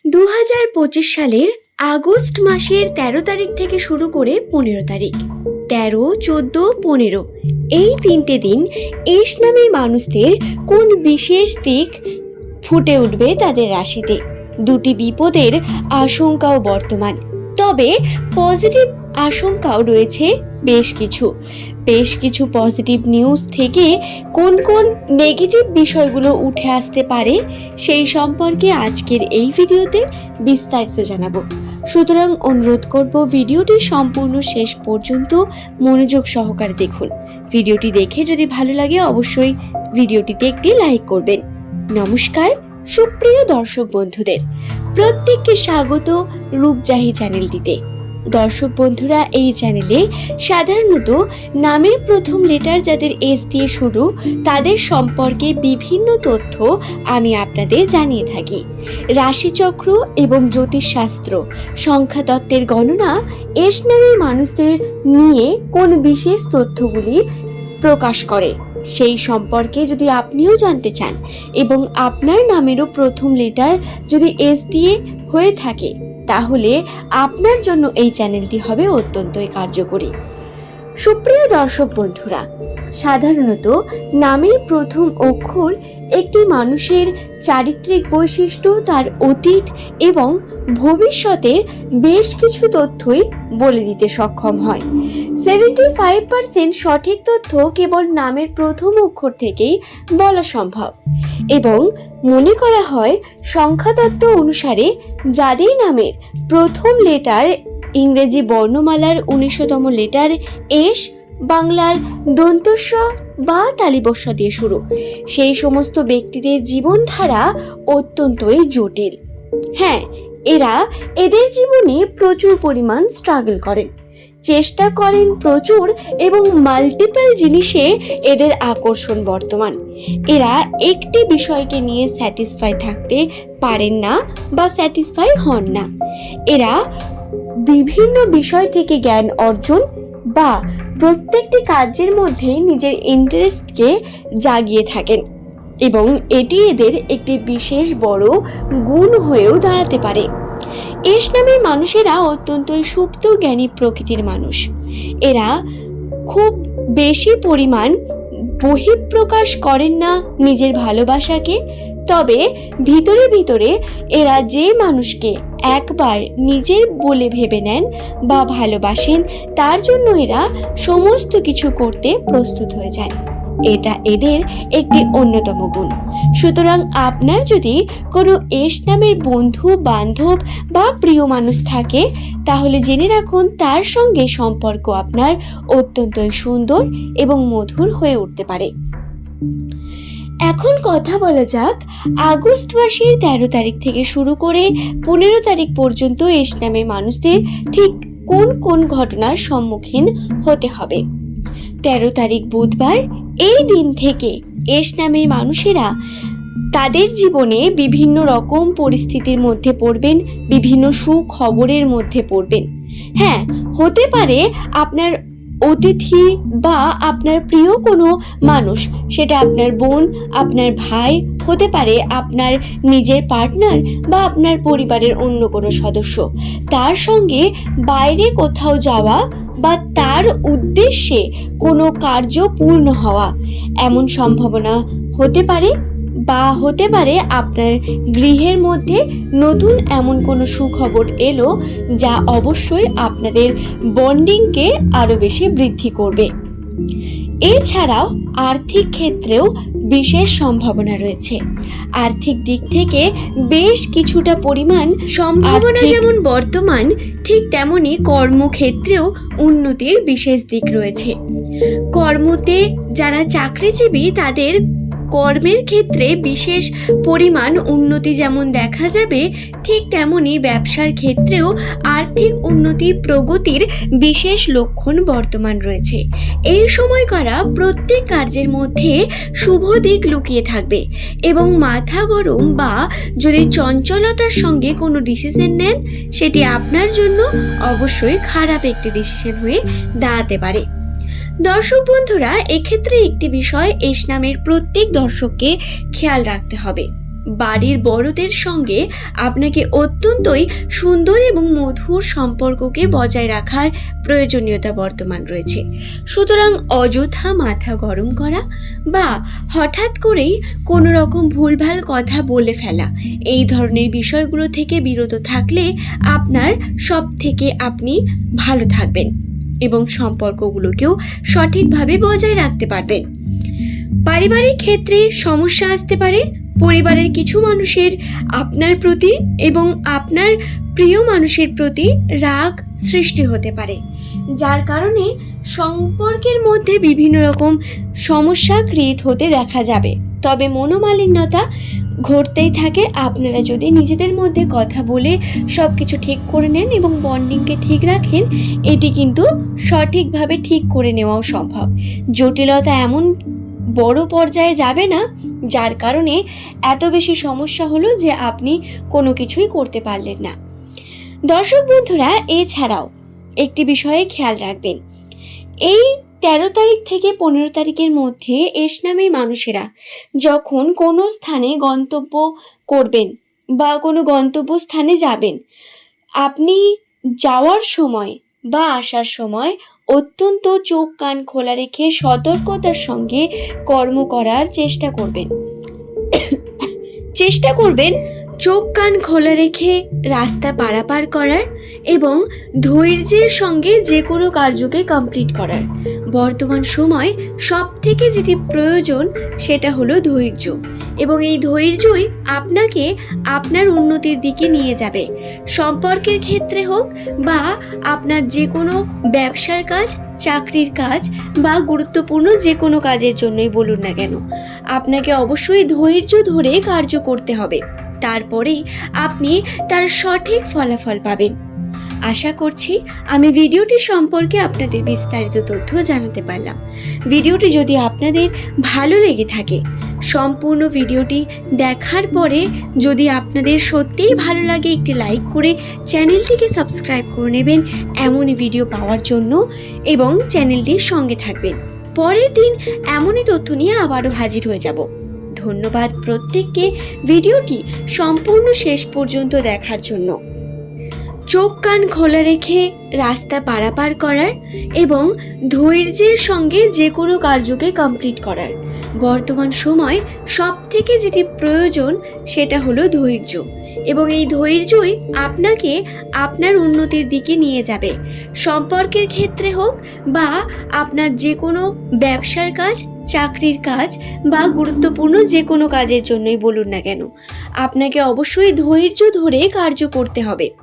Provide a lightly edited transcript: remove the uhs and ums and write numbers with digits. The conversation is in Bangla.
2025 সালের আগস্ট মাসের 13 তারিখ থেকে শুরু করে 15 তারিখ, 13, 14, 15 এই 3টে দিন এস নামের মানুষদের কোন বিশেষ দিক ফুটে উঠবে তাদের রাশিতে। দুটি বিপদের আশঙ্কাও বর্তমান, তবে পজিটিভ আশঙ্কাও রয়েছে বেশ কিছু পজিটিভ নিউজ থেকে কোন কোন নেগেটিভ বিষয়গুলো উঠে আসতে পারে সেই সম্পর্কে আজকের এই ভিডিওতে বিস্তারিত জানাবো। সুতরাং অনুরোধ করব ভিডিওটি সম্পূর্ণ শেষ পর্যন্ত মনোযোগ সহকারে দেখুন। ভিডিওটি দেখে যদি ভালো লাগে অবশ্যই ভিডিওটিতে একটি লাইক করবেন। নমস্কার সুপ্রিয় দর্শক বন্ধুদের, প্রত্যেককে স্বাগত রূপজাহি চ্যানেলটিতে। দর্শক বন্ধুরা, এই চ্যানেলে সাধারণত নামের প্রথম লেটার যাদের এস দিয়ে শুরু তাদের সম্পর্কে বিভিন্ন তথ্য আমি আপনাদের জানিয়ে থাকি। রাশিচক্র এবং জ্যোতিষশাস্ত্র, সংখ্যাতত্ত্বের গণনা এস নামের মানুষদের নিয়ে কোন বিশেষ তথ্যগুলি প্রকাশ করে সেই সম্পর্কে যদি আপনিও জানতে চান এবং আপনার নামেরও প্রথম লেটার যদি এস দিয়ে হয়ে থাকে তাহলে আপনার জন্য এই চ্যানেলটি হবে অত্যন্তই কার্যকরী। সুপ্রিয় দর্শক বন্ধুরা, সাধারণত নামের প্রথম অক্ষর একটি মানুষের চারিত্রিক বৈশিষ্ট্য, তার অতীত এবং ভবিষ্যতের বেশ কিছু তথ্যই বলে দিতে সক্ষম হয়। 75% সঠিক তথ্য কেবল নামের প্রথম অক্ষর থেকেই বলা সম্ভব এবং মনে করা হয় সংখ্যাতত্ত্ব অনুসারে যাদের নামের প্রথম লেটার ইংরেজি বর্ণমালার 19তম লেটার এস, বাংলার দন্তস্ব বা তালিবস্য দিয়ে শুরু, সেই সমস্ত ব্যক্তিদের জীবনধারা অত্যন্তই জটিল। হ্যাঁ, এদের জীবনে প্রচুর পরিমাণ স্ট্রাগল করেন, চেষ্টা করেন প্রচুর এবং মাল্টিপল জিনিসে এদের আকর্ষণ বর্তমান। এরা একটি বিষয়কে নিয়ে স্যাটিসফাই থাকতে পারেন না বা স্যাটিসফাই হন না। এরা বিভিন্ন বিষয় থেকে জ্ঞান অর্জন বা প্রত্যেকটি কার্যের মধ্যে নিজের ইন্টারেস্টকে জাগিয়ে থাকেন এবং এটি এদের একটি বিশেষ বড় গুণ হয়েও দাঁড়াতে পারে। এস নামের মানুষেরা অত্যন্তই সুপ্ত জ্ঞানী প্রকৃতির মানুষ। এরা খুব বেশি পরিমাণ বহিঃপ্রকাশ করেন না নিজের ভালোবাসাকে, তবে ভিতরে ভিতরে এরা যে মানুষকে একবার নিজের বলে ভেবে নেন বা ভালোবাসেন তার জন্য এরা সমস্ত কিছু করতে প্রস্তুত হয়ে যান। এটা এদের একটি অন্যতম গুণ। সুতরাং আপনার যদি কোনো এস নামের বন্ধু বান্ধব বা প্রিয় মানুষ থাকে তাহলে জেনে রাখুন তার সঙ্গে সম্পর্ক আপনার অত্যন্তই সুন্দর এবং মধুর হয়ে উঠতে পারে। এখন কথা বলা যাক আগস্ট মাসের 13 তারিখ থেকে শুরু করে 15 তারিখ পর্যন্ত এস নামের মানুষদের ঠিক কোন কোন ঘটনার সম্মুখীন হতে হবে। 13 তারিখ বুধবার, এই দিন থেকে এস নামের মানুষেরা তাদের জীবনে বিভিন্ন রকম পরিস্থিতির মধ্যে পড়বেন, বিভিন্ন সুখবরের মধ্যে পড়বেন। হ্যাঁ, হতে পারে আপনার অতিথি বা আপনার প্রিয় কোনো মানুষ, সেটা আপনার বোন, আপনার ভাই, হতে পারে আপনার নিজের পার্টনার বা আপনার পরিবারের অন্য কোনো সদস্য, তার সঙ্গে বাইরে কোথাও যাওয়া বা তার উদ্দেশ্যে কোনো কার্য পূর্ণ হওয়া এমন সম্ভাবনা হতে পারে, বা হতে পারে আপনার গৃহের মধ্যে নতুন এমন কোনো সুখবর এলো যা অবশ্যই আপনাদের বন্ডিংকে আরো বেশি বৃদ্ধি করবে। এছাড়াও আর্থিক ক্ষেত্রেও বিশেষ সম্ভাবনা রয়েছে। আর্থিক দিক থেকে বেশ কিছুটা পরিমাণ সম্ভাবনা যেমন বর্তমান, ঠিক তেমনি কর্মক্ষেত্রেও উন্নতির বিশেষ দিক রয়েছে। কর্মতে যারা চাকরিজীবী তাদের কর্মের ক্ষেত্রে বিশেষ পরিমাণ উন্নতি যেমন দেখা যাবে, ঠিক তেমনি ব্যবসার ক্ষেত্রেও আর্থিক উন্নতি প্রগতির বিশেষ লক্ষণ বর্তমান রয়েছে। এই সময় করা প্রত্যেক কার্যের মধ্যে শুভ দিক লুকিয়ে থাকবে এবং মাথা গরম বা যদি চঞ্চলতার সঙ্গে কোনো ডিসিশন নেন সেটি আপনার জন্য অবশ্যই খারাপ একটি ডিসিশন হয়ে দাঁড়াতে পারে। দর্শক বন্ধুরা, এক্ষেত্রে একটি বিষয় এস নামের প্রত্যেক দর্শককে খেয়াল রাখতে হবে। বাড়ির বড়দের সঙ্গে আপনাকে অত্যন্তই সুন্দর এবং মধুর সম্পর্ককে বজায় রাখার প্রয়োজনীয়তা বর্তমান রয়েছে। সুতরাং অযথা মাথা গরম করা বা হঠাৎ করেই কোনো রকম ভুলভাল কথা বলে ফেলা, এই ধরনের বিষয়গুলো থেকে বিরত থাকলে আপনার সব থেকে আপনি ভালো থাকবেন এবং সম্পর্কগুলোকেও সঠিকভাবে বজায় রাখতে পারবেন। পারিবারিক ক্ষেত্রে সমস্যা আসতে পারে। পরিবারের কিছু মানুষের আপনার প্রতি এবং আপনার প্রিয় মানুষের প্রতি রাগ সৃষ্টি হতে পারে, যার কারণে সম্পর্কের মধ্যে বিভিন্ন রকম সমস্যা ক্রিয়েট হতে দেখা যাবে। তবে মনোমালিন্যতা ঘটতেই থাকে। আপনারা যদি নিজেদের মধ্যে কথা বলে সব কিছু ঠিক করে নেন এবং বন্ডিংকে ঠিক রাখেন, এটি কিন্তু সঠিকভাবে ঠিক করে নেওয়াও সম্ভব। জটিলতা এমন বড় পর্যায়ে যাবে না যার কারণে এত বেশি সমস্যা হলো যে আপনি কোনো কিছুই করতে পারলেন না। দর্শক বন্ধুরা, এছাড়াও একটি বিষয়ে খেয়াল রাখবেন, এই 13 তারিখ থেকে 15 তারিখের মধ্যে এসনামী মানুষেরা যখন কোনো স্থানে গন্তব্য করবেন বা কোনো গন্তব্য স্থানে যাবেন, আপনি যাওয়ার সময় বা আসার সময় অত্যন্ত চোখ কান খোলা রেখে সতর্কতার সঙ্গে কর্ম করার চেষ্টা করবেন। চোখ কান খোলা রেখে রাস্তা পারাপার করার এবং ধৈর্যের সঙ্গে যে কোনো কার্যকে কমপ্লিট করার। বর্তমান সময় সব থেকে যেটি প্রয়োজন সেটা হলো ধৈর্য, এবং এই ধৈর্যই আপনাকে আপনার উন্নতির দিকে নিয়ে যাবে। সম্পর্কের ক্ষেত্রে হোক বা আপনার যে কোনো ব্যবসার কাজ, চাকরির কাজ বা গুরুত্বপূর্ণ যে কোনো কাজের জন্যই বলুন না কেন, আপনাকে অবশ্যই ধৈর্য ধরে কার্য করতে হবে। তারপরেই আপনি তার সঠিক ফলাফল পাবেন। আশা করছি আমি ভিডিওটি সম্পর্কে আপনাদের বিস্তারিত তথ্য জানাতে পারলাম। ভিডিওটি যদি আপনাদের ভালো লেগে থাকে, সম্পূর্ণ ভিডিওটি দেখার পরে যদি আপনাদের সত্যিই ভালো লাগে, একটি লাইক করে চ্যানেলটিকে সাবস্ক্রাইব করে নেবেন এমনই ভিডিও পাওয়ার জন্য, এবং চ্যানেলটির সঙ্গে থাকবেন। পরের দিন এমনই তথ্য নিয়ে আবারও হাজির হয়ে যাব। ধন্যবাদ প্রত্যেককে ভিডিওটি সম্পূর্ণ শেষ পর্যন্ত দেখার জন্য। চোখ কান খোলা রেখে রাস্তা পারাপার করার এবং ধৈর্যের সঙ্গে যে কোনো কার্যকে কমপ্লিট করার। বর্তমান সময় সব থেকে যেটি প্রয়োজন সেটা হলো ধৈর্য, এবং এই ধৈর্যই আপনাকে আপনার উন্নতির দিকে নিয়ে যাবে। সম্পর্কের ক্ষেত্রে হোক বা আপনার যে কোনো ব্যবসার কাজ, চাকরির কাজ বা গুরুত্বপূর্ণ যে কোনো কাজের জন্যই বলুন না কেন, আপনাকে অবশ্যই ধৈর্য ধরে কার্য করতে হবে।